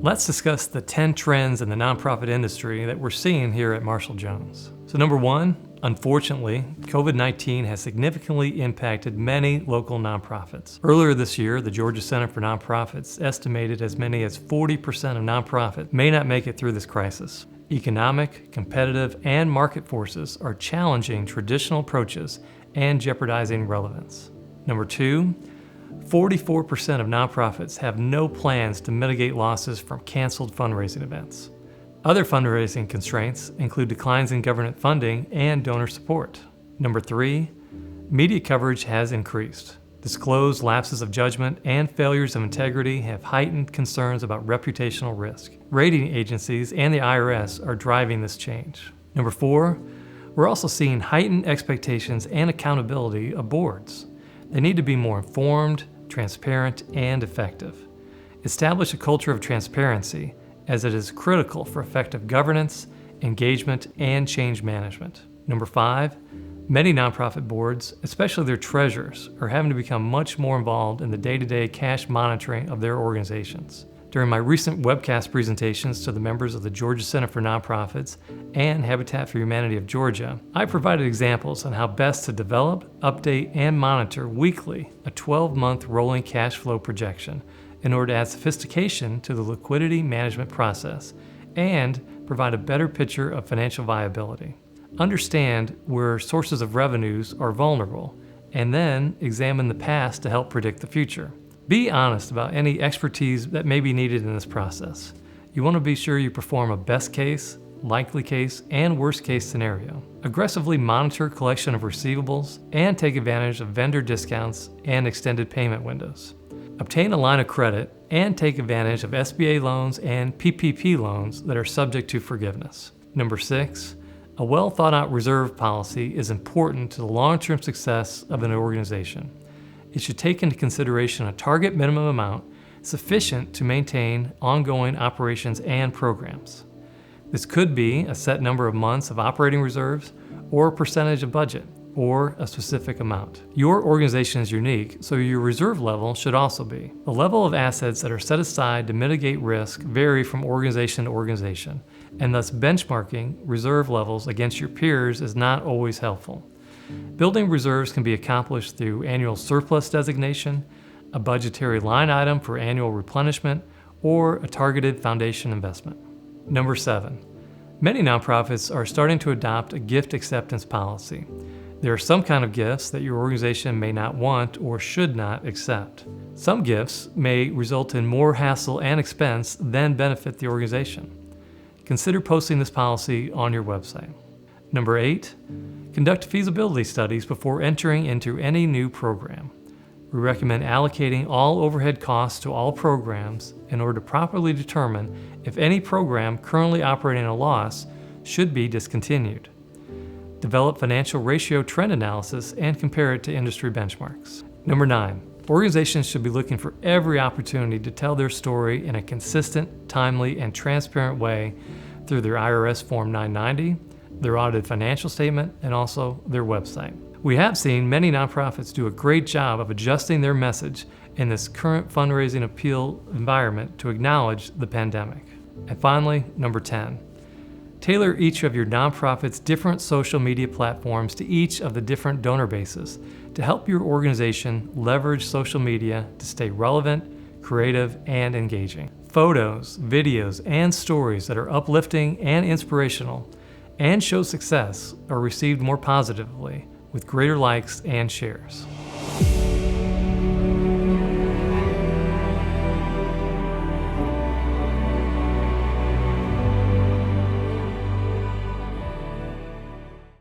Let's discuss the 10 trends in the nonprofit industry that we're seeing here at Marshall Jones. So number one, unfortunately, COVID-19 has significantly impacted many local nonprofits. Earlier this year, the Georgia Center for Nonprofits estimated as many as 40% of nonprofits may not make it through this crisis. Economic, competitive, and market forces are challenging traditional approaches and jeopardizing relevance. Number two, 44% of nonprofits have no plans to mitigate losses from canceled fundraising events. Other fundraising constraints include declines in government funding and donor support. Number three, media coverage has increased. Disclosed lapses of judgment and failures of integrity have heightened concerns about reputational risk. Rating agencies and the IRS are driving this change. Number four, we're also seeing heightened expectations and accountability of boards. They need to be more informed, transparent, and effective. Establish a culture of transparency, as it is critical for effective governance, engagement, and change management. Number five, many nonprofit boards, especially their treasurers, are having to become much more involved in the day-to-day cash monitoring of their organizations. During my recent webcast presentations to the members of the Georgia Center for Nonprofits and Habitat for Humanity of Georgia, I provided examples on how best to develop, update, and monitor weekly a 12-month rolling cash flow projection in order to add sophistication to the liquidity management process and provide a better picture of financial viability. Understand where sources of revenues are vulnerable, and then examine the past to help predict the future. Be honest about any expertise that may be needed in this process. You want to be sure you perform a best case, likely case, and worst case scenario. Aggressively monitor collection of receivables and take advantage of vendor discounts and extended payment windows. Obtain a line of credit and take advantage of SBA loans and PPP loans that are subject to forgiveness. Number six, a well thought out reserve policy is important to the long-term success of an organization. It should take into consideration a target minimum amount sufficient to maintain ongoing operations and programs. This could be a set number of months of operating reserves, or a percentage of budget, or a specific amount. Your organization is unique, so your reserve level should also be. The level of assets that are set aside to mitigate risk vary from organization to organization, and thus benchmarking reserve levels against your peers is not always helpful. Building reserves can be accomplished through annual surplus designation, a budgetary line item for annual replenishment, or a targeted foundation investment. Number seven, many nonprofits are starting to adopt a gift acceptance policy. There are some kind of gifts that your organization may not want or should not accept. Some gifts may result in more hassle and expense than benefit the organization. Consider posting this policy on your website. Number eight, conduct feasibility studies before entering into any new program. We recommend allocating all overhead costs to all programs in order to properly determine if any program currently operating at a loss should be discontinued. Develop financial ratio trend analysis and compare it to industry benchmarks. Number nine, organizations should be looking for every opportunity to tell their story in a consistent, timely, and transparent way through their IRS Form 990, their audited financial statement, and also their website. We have seen many nonprofits do a great job of adjusting their message in this current fundraising appeal environment to acknowledge the pandemic. And finally, number 10, tailor each of your nonprofit's different social media platforms to each of the different donor bases to help your organization leverage social media to stay relevant, creative, and engaging. Photos, videos, and stories that are uplifting and inspirational and show success are received more positively with greater likes and shares.